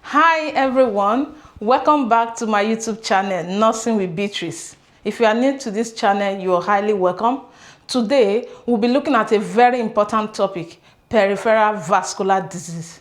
Hi everyone, welcome back to my YouTube channel, Nursing with Beatrice. If you are new to this channel, you are highly welcome. Today, we'll be looking at a very important topic, peripheral vascular disease.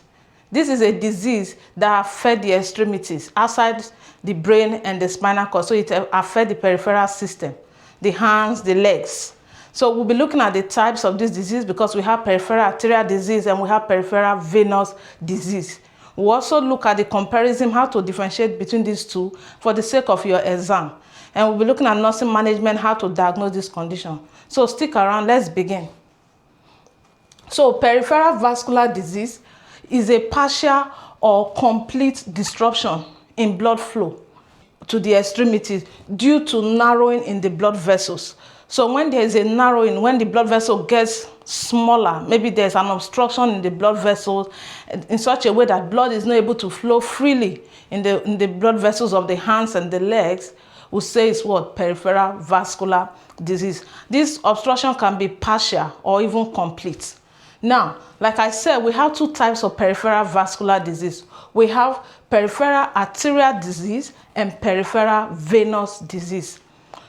This is a disease that affects the extremities outside the brain and the spinal cord, so it affects the peripheral system, the hands, the legs. So we'll be looking at the types of this disease because we have peripheral arterial disease and we have peripheral venous disease. We'll also look at the comparison, how to differentiate between these two for the sake of your exam. And we'll be looking at nursing management, how to diagnose this condition. So stick around, let's begin. So peripheral vascular disease is a partial or complete disruption in blood flow to the extremities due to narrowing in the blood vessels. So when there is a narrowing, when the blood vessel gets smaller, maybe there's an obstruction in the blood vessels in such a way that blood is not able to flow freely in the blood vessels of the hands and the legs, we say it's what? Peripheral vascular disease. This obstruction can be partial or even complete. Now, like I said, we have two types of peripheral vascular disease. We have peripheral arterial disease and peripheral venous disease.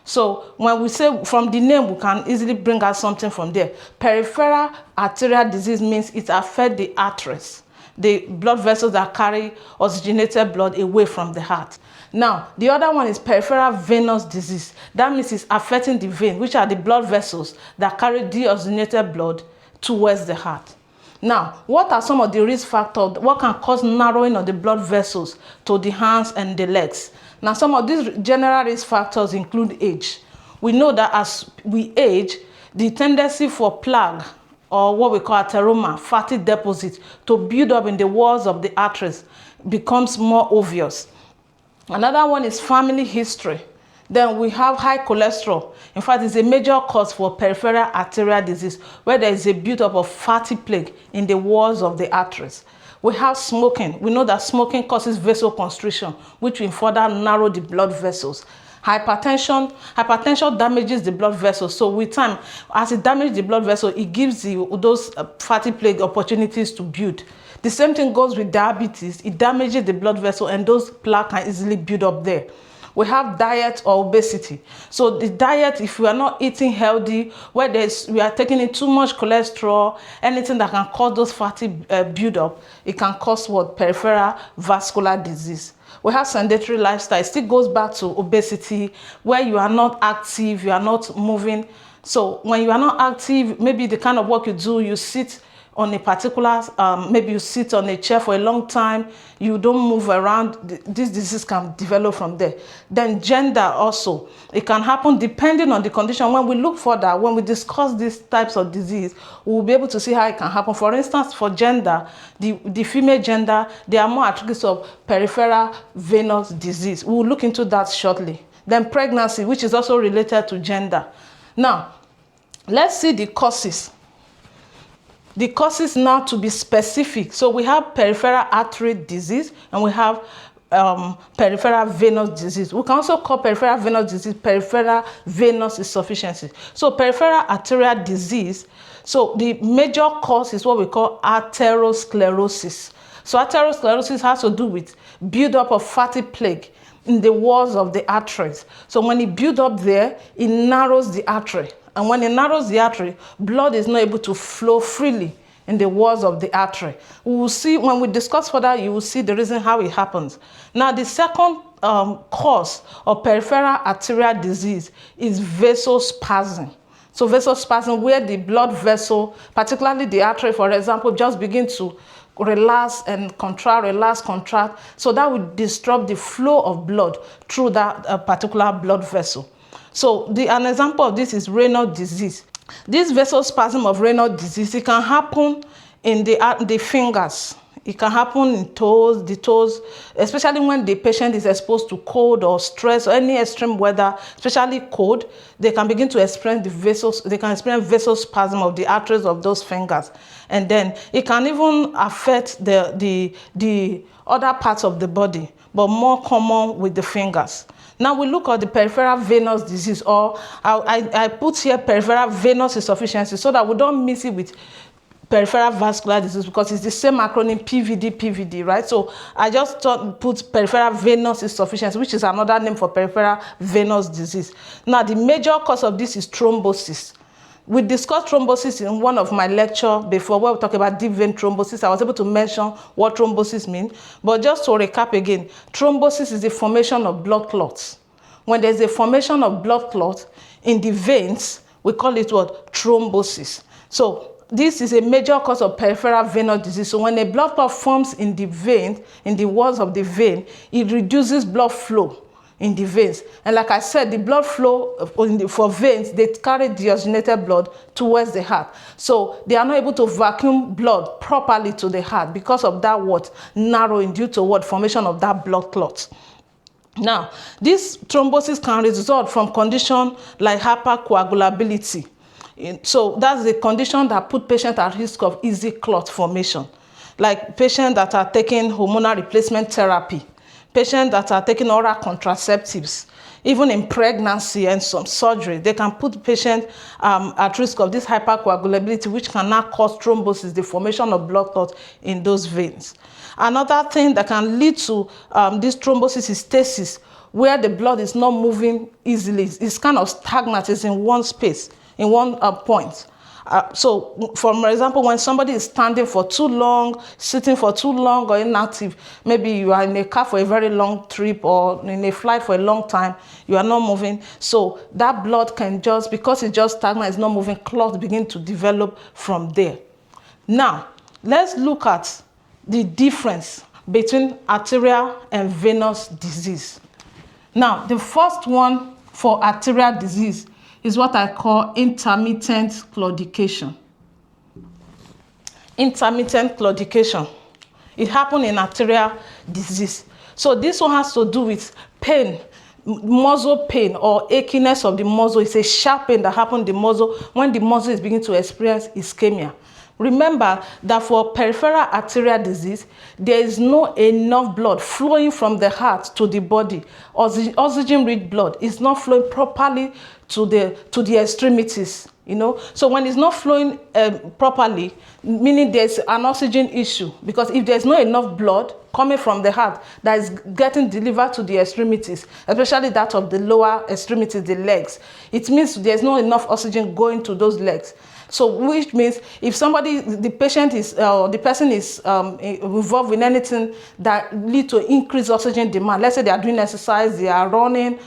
So when we say from the name, we can easily bring out something from there. Peripheral arterial disease means it affects the arteries, the blood vessels that carry oxygenated blood away from the heart. Now, the other one is peripheral venous disease. That means it's affecting the vein, which are the blood vessels that carry deoxygenated blood towards the heart. Now, what are some of the risk factors? What can cause narrowing of the blood vessels to the hands and the legs? Now, some of these general risk factors include age. We know that as we age, the tendency for plaque, or what we call atheroma, fatty deposits, to build up in the walls of the arteries becomes more obvious. Another one is family history. Then we have high cholesterol. In fact, it's a major cause for peripheral arterial disease, where there is a buildup of fatty plaque in the walls of the arteries. We have smoking. We know that smoking causes vasoconstriction, which will further narrow the blood vessels. Hypertension damages the blood vessels. So with time, as it damages the blood vessel, it gives those fatty plaque opportunities to build. The same thing goes with diabetes. It damages the blood vessel and those plaques can easily build up there. We have diet or obesity. So the diet, if we are not eating healthy, where we are taking in too much cholesterol, anything that can cause those fatty buildup, it can cause what? Peripheral vascular disease. We have sedentary lifestyle. It still goes back to obesity, where you are not active, you are not moving. So when you are not active, maybe the kind of work you do, you sit on a particular, maybe you sit on a chair for a long time, you don't move around, this disease can develop from there. Then gender also, it can happen depending on the condition. When we look further, when we discuss these types of disease, we'll be able to see how it can happen. For instance, for gender, the female gender, they are more at risk of peripheral venous disease. We'll look into that shortly. Then pregnancy, which is also related to gender. Now, let's see the causes. The causes now to be specific. So we have peripheral artery disease and we have peripheral venous disease. We can also call peripheral venous disease peripheral venous insufficiency. So peripheral arterial disease, so the major cause is what we call atherosclerosis. So atherosclerosis has to do with buildup of fatty plaque in the walls of the arteries. So when it builds up there, it narrows the artery. And when it narrows the artery, blood is not able to flow freely in the walls of the artery. We will see, when we discuss further, you will see the reason how it happens. Now, the second cause of peripheral arterial disease is vasospasm. So vasospasm, where the blood vessel, particularly the artery, for example, just begin to relax and contract, relax, contract. So that will disrupt the flow of blood through that particular blood vessel. So an example of this is renal disease. This vasospasm of renal disease, it can happen in the fingers. It can happen in the toes, especially when the patient is exposed to cold or stress or any extreme weather, especially cold. They can begin to experience vasospasm of the arteries of those fingers. And then it can even affect the other parts of the body, but more common with the fingers. Now we look at the peripheral venous disease, or I put here peripheral venous insufficiency so that we don't mix it with peripheral vascular disease because it's the same acronym PVD, right? So I just put peripheral venous insufficiency, which is another name for peripheral venous disease. Now, the major cause of this is thrombosis. We discussed thrombosis in one of my lectures before where we talk about deep vein thrombosis. I was able to mention what thrombosis means. But just to recap again, thrombosis is the formation of blood clots. When there's a formation of blood clots in the veins, we call it what? Thrombosis. So this is a major cause of peripheral venous disease. So when a blood clot forms in the vein, in the walls of the vein, it reduces blood flow in the veins. And like I said, the blood flow for veins, they carry deoxygenated blood towards the heart. So they are not able to vacuum blood properly to the heart because of that what? Narrowing due to what? Formation of that blood clot. Now, this thrombosis can result from conditions like hypercoagulability. So that's the condition that put patients at risk of easy clot formation. Like patients that are taking hormonal replacement therapy, patients that are taking oral contraceptives, even in pregnancy and some surgery, they can put patients at risk of this hypercoagulability, which can now cause thrombosis, the formation of blood clots in those veins. Another thing that can lead to this thrombosis is stasis, where the blood is not moving easily. It's kind of stagnant, it's in one space, in one point. So, for example, when somebody is standing for too long, sitting for too long, or inactive, maybe you are in a car for a very long trip or in a flight for a long time, you are not moving. So that blood can just, because it's just stagnant, it's not moving, clots begin to develop from there. Now, let's look at the difference between arterial and venous disease. Now, the first one for arterial disease is what I call intermittent claudication. Intermittent claudication. It happens in arterial disease. So this one has to do with pain, muscle pain or achiness of the muscle. It's a sharp pain that happens in the muscle when the muscle is beginning to experience ischemia. Remember that for peripheral arterial disease, there is no enough blood flowing from the heart to the body. Oxygen-rich blood is not flowing properly to the extremities, you know. So when it's not flowing properly, meaning there's an oxygen issue, because if there's not enough blood coming from the heart that is getting delivered to the extremities, especially that of the lower extremities, the legs, it means there's not enough oxygen going to those legs. So which means if somebody, the patient is, the person is involved in anything that lead to increased oxygen demand, let's say they are doing exercise, they are running,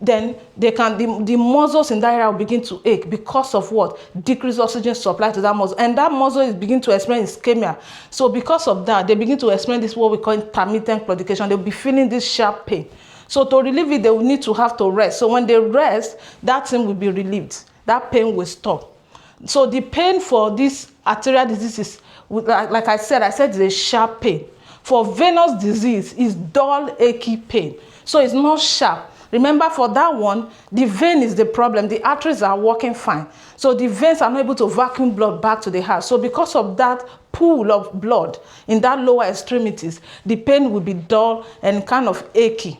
then they can, the muscles in that area will begin to ache because of what? Decreased oxygen supply to that muscle. And that muscle is beginning to experience ischemia. So because of that, they begin to experience this what we call intermittent claudication. They'll be feeling this sharp pain. So to relieve it, they will need to have to rest. So when they rest, that thing will be relieved. That pain will stop. So the pain for this arterial disease is, like I said it's a sharp pain. For venous disease, it's dull, achy pain. So it's not sharp. Remember, for that one, the vein is the problem. The arteries are working fine. So the veins are not able to vacuum blood back to the heart. So because of that pool of blood in that lower extremities, the pain will be dull and kind of achy.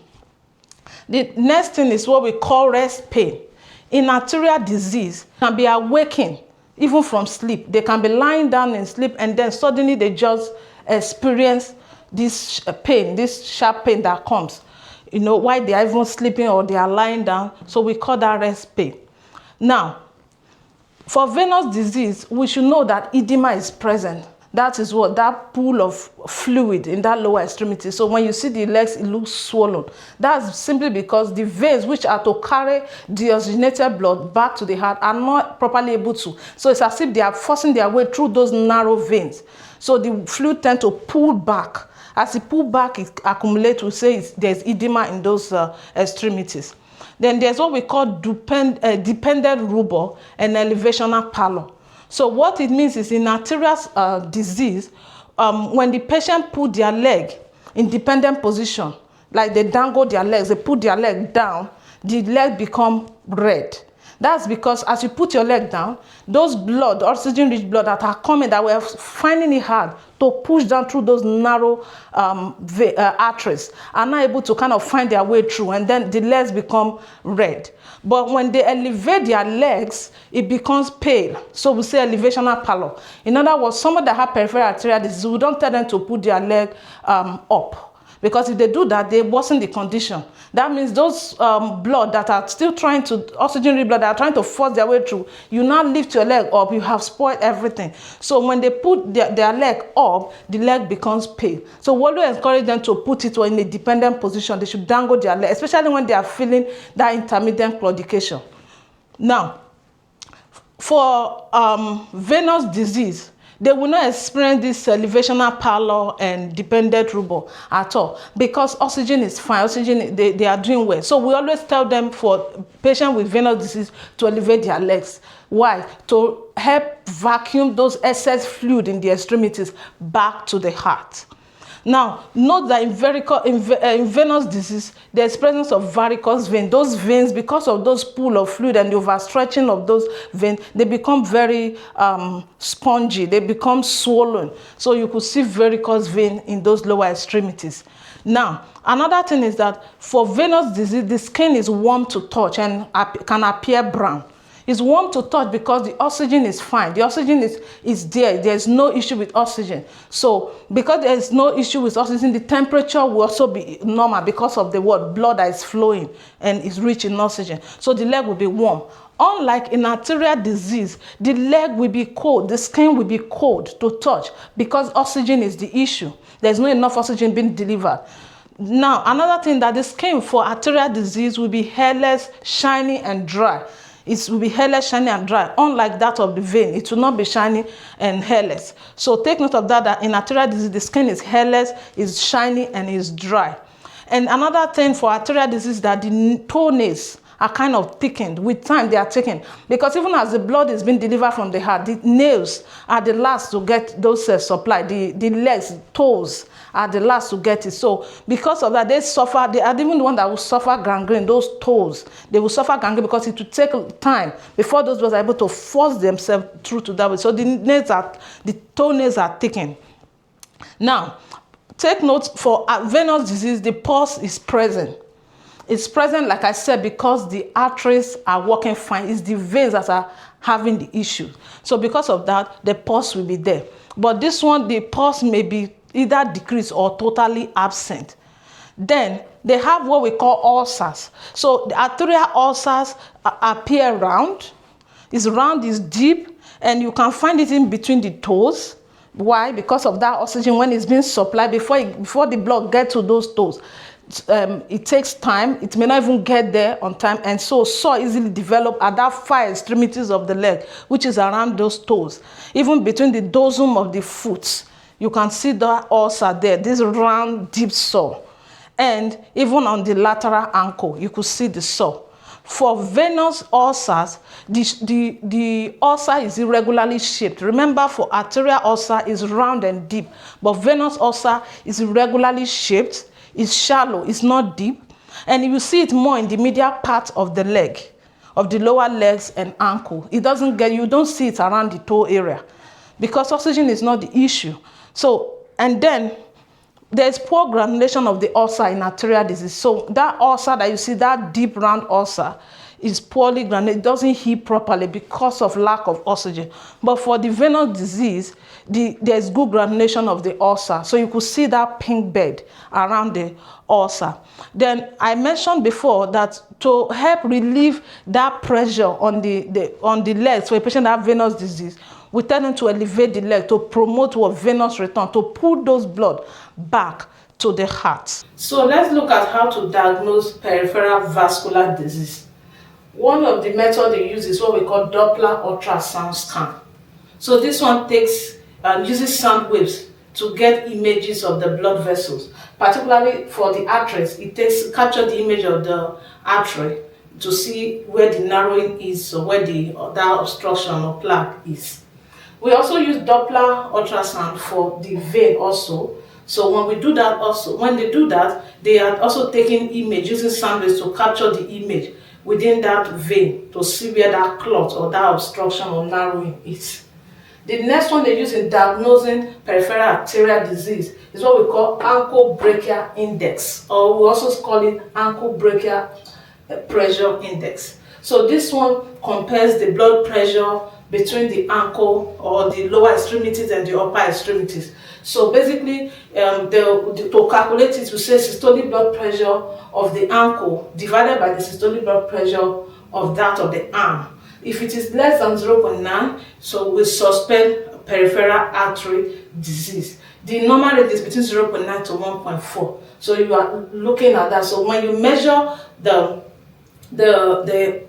The next thing is what we call rest pain. In arterial disease, can be awakened even from sleep. They can be lying down in sleep and then suddenly they just experience this pain, this sharp pain that comes, you know, while they are even sleeping or they are lying down. So we call that rest pain. Now, for venous disease, we should know that edema is present. That is what? That pool of fluid in that lower extremity. So when you see the legs, it looks swollen. That's simply because the veins, which are to carry deoxygenated blood back to the heart, are not properly able to. So it's as if they are forcing their way through those narrow veins. So the fluid tends to pull back. As it pull back, it accumulates. We say there's edema in those extremities. Then there's what we call dependent rubor and elevational pallor. So what it means is in arterial disease, when the patient put their leg in dependent position, like they dangle their legs, they put their leg down, the leg become red. That's because as you put your leg down, those blood, oxygen-rich blood that are coming, that we're finding it hard to push down through those narrow arteries, are not able to kind of find their way through, and then the legs become red. But when they elevate their legs, it becomes pale. So we say elevational pallor. In other words, someone that have peripheral arterial disease, we don't tell them to put their leg up. Because if they do that, they worsen the condition. That means those blood that are still trying to, oxygen-rich blood that are trying to force their way through, you now lift your leg up, you have spoiled everything. So when they put their leg up, the leg becomes pale. So we always encourage them to put it in a dependent position. They should dangle their leg, especially when they are feeling that intermittent claudication. Now, for venous disease, they will not experience this elevational pallor and dependent rubor at all, because oxygen is fine. Oxygen, they are doing well. So we always tell them, for patients with venous disease, to elevate their legs. Why? To help vacuum those excess fluid in the extremities back to the heart. Now, note that in venous disease, there's presence of varicose veins. Those veins, because of those pool of fluid and the overstretching of those veins, they become very spongy. They become swollen. So you could see varicose vein in those lower extremities. Now, another thing is that for venous disease, the skin is warm to touch and can appear brown. It's warm to touch because the oxygen is fine. The oxygen is there. There's no issue with oxygen. So because there's no issue with oxygen, the temperature will also be normal because of the blood that is flowing and is rich in oxygen. So the leg will be warm. Unlike in arterial disease, the leg will be cold. The skin will be cold to touch because oxygen is the issue. There's not enough oxygen being delivered. Now, another thing, that the skin for arterial disease will be hairless, shiny, and dry. It will be hairless, shiny, and dry. Unlike that of the vein, it will not be shiny and hairless. So take note of that, that in arterial disease, the skin is hairless, is shiny, and is dry. And another thing for arterial disease, that the toenails are kind of thickened. With time, they are thickened. Because even as the blood is being delivered from the heart, the nails are the last to get those supply. The legs, toes, are the last to get it. So because of that, they suffer. They are even the one that will suffer gangrene. Those toes, they will suffer gangrene because it will take time before those blood are able to force themselves through to that way. So the toenails are thickened. Now, take note, for venous disease, the pulse is present. It's present, like I said, because the arteries are working fine. It's the veins that are having the issue. So because of that, the pulse will be there. But this one, the pulse may be either decreased or totally absent. Then they have what we call ulcers. So the arterial ulcers appear round. It's round, it's deep, and you can find it in between the toes. Why? Because of that oxygen, when it's being supplied, before the blood gets to those toes, it takes time. It may not even get there on time, and so sore easily develop at that far extremities of the leg, which is around those toes. Even between the dorsum of the foot, you can see the ulcer there, this round, deep sore. And even on the lateral ankle, you could see the sore. For venous ulcers, the ulcer is irregularly shaped. Remember, for arterial ulcer is round and deep, but venous ulcer is irregularly shaped. It's shallow, it's not deep, and you will see it more in the medial part of the leg, of the lower legs and ankle. You don't see it around the toe area because oxygen is not the issue. So, and then there's poor granulation of the ulcer in arterial disease. So that ulcer that you see, that deep round ulcer, is poorly granulated. It doesn't heal properly because of lack of oxygen. But for the venous disease, there's good granulation of the ulcer. So you could see that pink bed around the ulcer. Then I mentioned before that to help relieve that pressure on the legs for a patient that has venous disease, we tell them to elevate the leg to promote venous return, to pull those blood back to the heart. So let's look at how to diagnose peripheral vascular disease. One of the methods they use is what we call Doppler ultrasound scan. So this one uses sound waves to get images of the blood vessels. Particularly for the arteries, it capture the image of the artery to see where the narrowing is or where that obstruction or plaque is. We also use Doppler ultrasound for the vein also. So when they do that, they are also taking image using sound waves to capture the image within that vein to see where that clot or that obstruction or narrowing is. The next one they use in diagnosing peripheral arterial disease is what we call ankle brachial index, or we also call it ankle brachial pressure index. So this one compares the blood pressure between the ankle or the lower extremities and the upper extremities. So basically, to calculate it, we say systolic blood pressure of the ankle divided by the systolic blood pressure of that of the arm. If it is less than 0.9, so we suspect peripheral artery disease. The normal rate is between 0.9 to 1.4. So you are looking at that. So when you measure the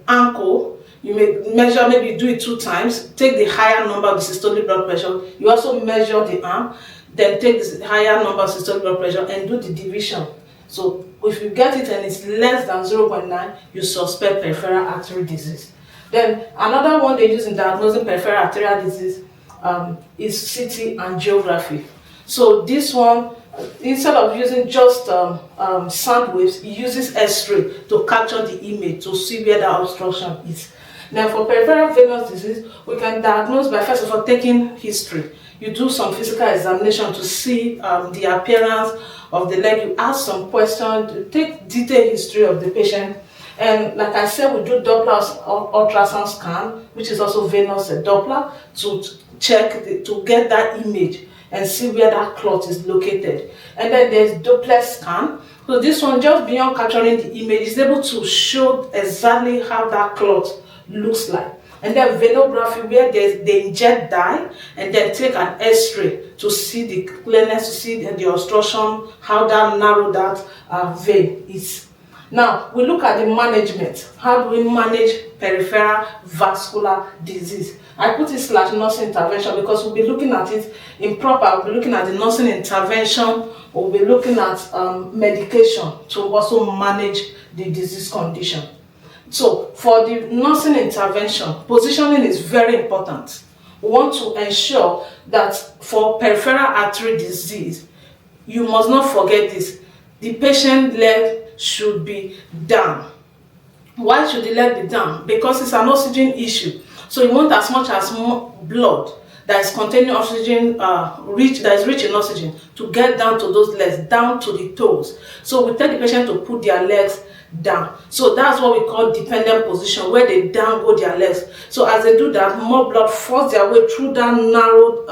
ankle, you may measure, maybe you do it 2 times, take the higher number of the systolic blood pressure. You also measure the arm, then take the higher number of systolic blood pressure and do the division. So if you get it and it's less than 0.9, you suspect peripheral artery disease. Then another one they use in diagnosing peripheral arterial disease is CT angiography. So this one, instead of using just sound waves, it uses X-ray to capture the image to see where the obstruction is. Now for peripheral venous disease, we can diagnose by first of all taking history. You do some physical examination to see the appearance of the leg. You ask some questions, to take detailed history of the patient. And like I said, we do Doppler ultrasound scan, which is also venous Doppler, to check, to get that image and see where that clot is located. And then there's Doppler scan. So this one, just beyond capturing the image, is able to show exactly how that clot looks like. And then venography, where they inject dye and then take an X-ray to see the clearness, to see the obstruction, how that narrow that vein is. Now, we look at the management. How do we manage peripheral vascular disease? I put it / nursing intervention because we'll be looking at it improper. We'll be looking at the nursing intervention. We'll be looking at medication to also manage the disease condition. So, for the nursing intervention, positioning is very important. We want to ensure that for peripheral artery disease, you must not forget this. The patient leg should be down. Why should the leg be down? Because it's an oxygen issue. So you want as much as blood that is containing oxygen, that is rich in oxygen, to get down to those legs, down to the toes. So we tell the patient to put their legs down. So that's what we call dependent position, where they down their legs. So as they do that, more blood forces their way through that narrow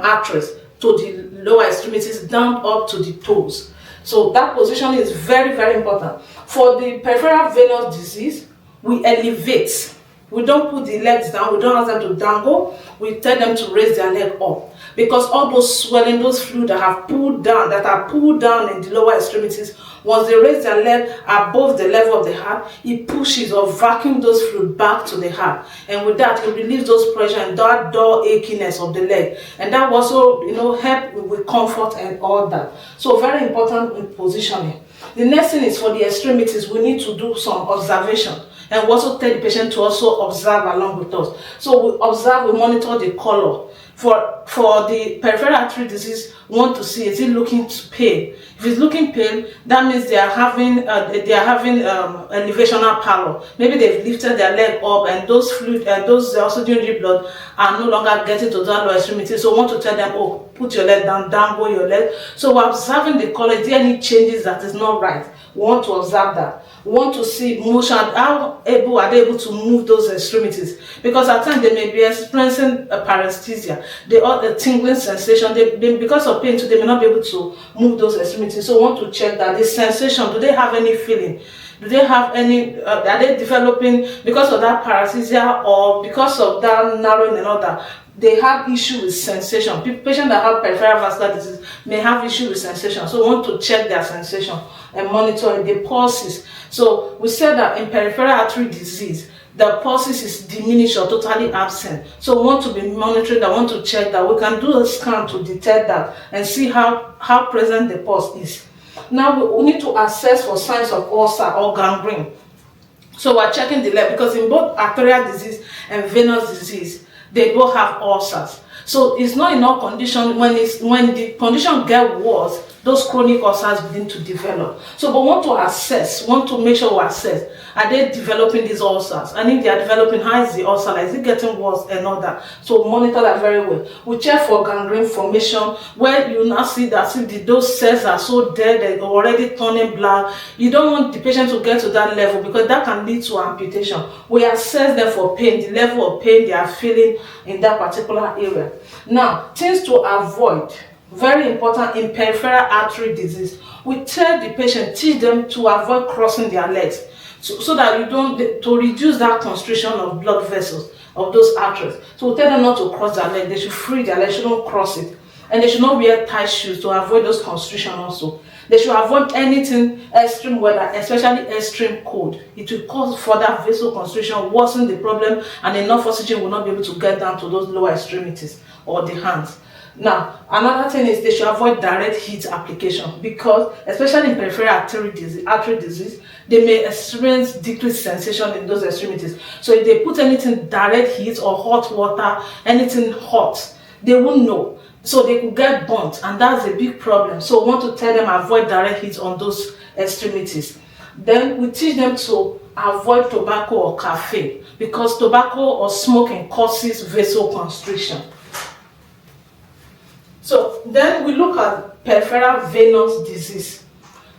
arteries to the lower extremities, down up to the toes. So that position is very, very important. For the peripheral venous disease, we elevate. We don't put the legs down. We don't ask them to dangle. We tell them to raise their leg up. Because all those swelling, those fluids that are pulled down in the lower extremities, once they raise their leg above the level of the heart, it pushes or vacuums those fluids back to the heart. And with that, it relieves those pressure and that dull achiness of the leg. And that also, help with comfort and all that. So very important in positioning. The next thing is for the extremities, we need to do some observation. And we also tell the patient to also observe along with us. So we observe, we monitor the color. For the peripheral artery disease, we want to see, is it looking pale? If it's looking pale, that means they are having elevational pallor. Maybe they've lifted their leg up and those fluid, those oxygen-rich blood are no longer getting to that lower extremity. So we want to tell them, oh, put your leg down, dangle your leg. So we're observing the color. Is there any changes that is not right? We want to observe that. We want to see motion, how able are they able to move those extremities? Because at times they may be experiencing a paresthesia, a tingling sensation. Because of pain, they may not be able to move those extremities. So we want to check that the sensation. Do they have any feeling? Do they have any? Are they developing because of that paresthesia or because of that narrowing and all that? They have issue with sensation. Patients that have peripheral vascular disease may have issue with sensation. So we want to check their sensation and monitor the pulses. So we said that in peripheral artery disease, the pulses is diminished or totally absent. So we want to be monitoring that, want to check that. We can do a scan to detect that and see how present the pulse is. Now we need to assess for signs of ulcer or gangrene. So we're checking the leg because in both arterial disease and venous disease, they both have ulcers. So it's not in all condition. When the condition gets worse, those chronic ulcers begin to develop. So we want to make sure we assess, are they developing these ulcers? And if they are developing, how is the ulcer? Is it getting worse and all that? So monitor that very well. We check for gangrene formation, where you now see that if those cells are so dead, they're already turning black. You don't want the patient to get to that level, because that can lead to amputation. We assess them for pain, the level of pain they are feeling in that particular area. Now, things to avoid, very important in peripheral artery disease. We tell the patient, teach them to avoid crossing their legs, so that you don't, to reduce that constriction of blood vessels of those arteries. So we tell them not to cross their leg. They should free their leg, they shouldn't cross it. And they should not wear tight shoes to avoid those constriction also. They should avoid anything extreme weather, especially extreme cold. It will cause further vasoconstriction, worsen the problem, and enough oxygen will not be able to get down to those lower extremities or the hands. Now, another thing is they should avoid direct heat application, because especially in peripheral artery disease, they may experience decreased sensation in those extremities. So if they put anything direct heat or hot water, anything hot, they won't know. So they could get burnt, and that's a big problem. So we want to tell them avoid direct heat on those extremities. Then we teach them to avoid tobacco or caffeine, because tobacco or smoking causes vasoconstriction. So then we look at peripheral venous disease.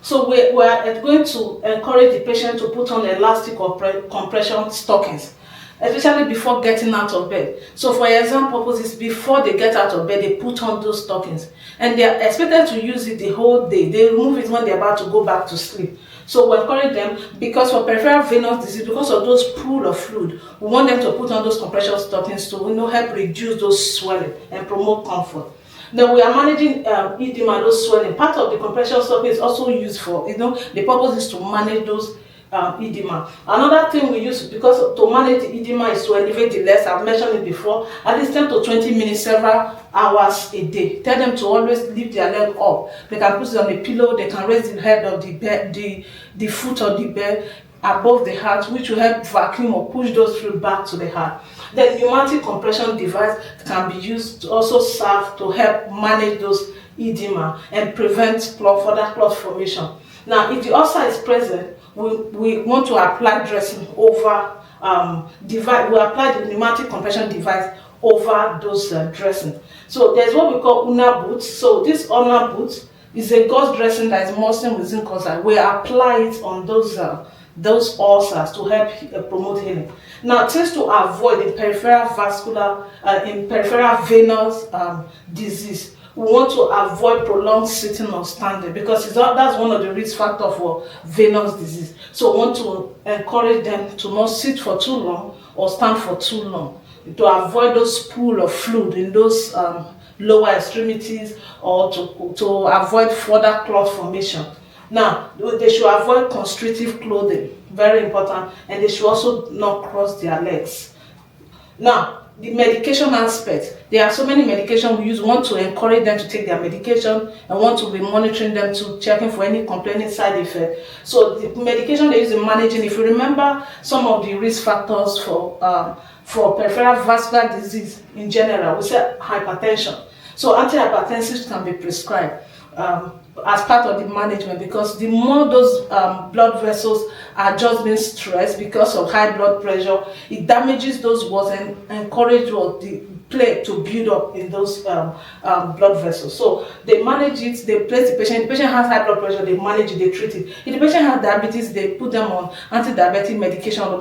So we are going to encourage the patient to put on elastic or compression stockings, especially before getting out of bed. So for exam purposes, before they get out of bed, they put on those stockings, and they are expected to use it the whole day. They remove it when they're about to go back to sleep. So we encourage them, because for peripheral venous disease, because of those pool of fluid, we want them to put on those compression stockings to help reduce those swelling and promote comfort. Then we are managing edema, those swelling. Part of the compression stocking is also used for, the purpose is to manage those edema. Another thing we use, because to manage the edema, is to elevate the legs. I've mentioned it before, at least 10 to 20 minutes, several hours a day. Tell them to always lift their leg up. They can put it on a pillow, they can raise the head of the bed, the foot of the bed above the heart, which will help vacuum or push those fluid back to the heart. The pneumatic compression device can be used to also serve to help manage those edema and prevent further clot formation. Now, if the ulcer is present, we want to apply dressing over device. We apply the pneumatic compression device over those dressing. So there's what we call ulnar boots. So this ulnar boot is a gauze dressing that is muslin with zinc oxide. We apply it on those ulcers to help promote healing. Now, things to avoid in peripheral venous disease. We want to avoid prolonged sitting or standing, because that's one of the risk factors for venous disease. So we want to encourage them to not sit for too long or stand for too long, to avoid those pool of fluid in those lower extremities, or to avoid further clot formation. Now, they should avoid constrictive clothing, very important, and they should also not cross their legs. Now, the medication aspect, there are so many medications we use. We want to encourage them to take their medication, and want to be monitoring them, to checking for any complaining side effect. So the medication they use in managing, if you remember some of the risk factors for peripheral vascular disease in general, we say hypertension. So antihypertensives can be prescribed as part of the management, because the more those blood vessels are just being stressed because of high blood pressure, it damages those walls and encourages the plaque to build up in those blood vessels. So they manage it, they place the patient. If the patient has high blood pressure, they manage it, they treat it. If the patient has diabetes, they put them on anti-diabetic medication, or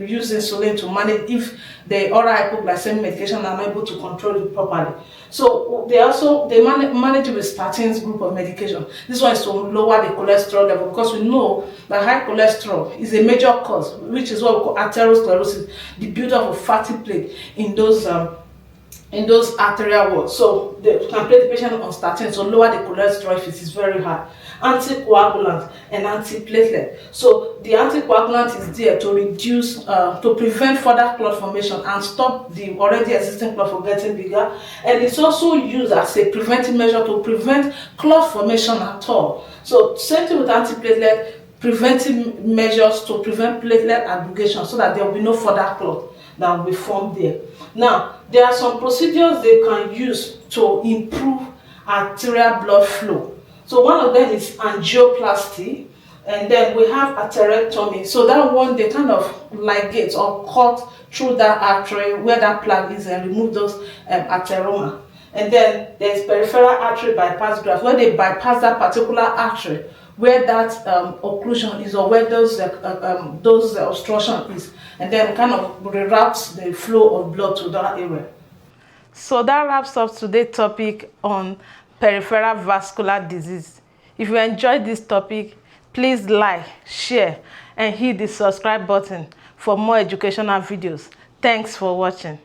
use insulin to manage if the oral hypoglycemic medication are not able to control it properly. So they manage with statins group of medication. This one is to lower the cholesterol level, because we know that high cholesterol is a major cause, which is what we call atherosclerosis, the buildup of fatty plaque in those arterial walls. So they can place the patient on statins to lower the cholesterol if it is very high. Anticoagulant and antiplatelet. So the anticoagulant is there to reduce, to prevent further clot formation and stop the already existing clot from getting bigger. And it's also used as a preventive measure to prevent clot formation at all. So same thing with antiplatelet, preventive measures to prevent platelet aggregation, so that there will be no further clot that will be formed there. Now, there are some procedures they can use to improve arterial blood flow. So one of them is angioplasty, and then we have atherectomy. So that one, they kind of ligate or cut through that artery where that plug is and remove those atheroma. And then there's peripheral artery bypass graft, where they bypass that particular artery where that occlusion is, or where those obstruction is, and then kind of reroutes the flow of blood to that area. So that wraps up today's topic on peripheral vascular disease. If you enjoyed this topic, please like, share, and hit the subscribe button for more educational videos. Thanks for watching.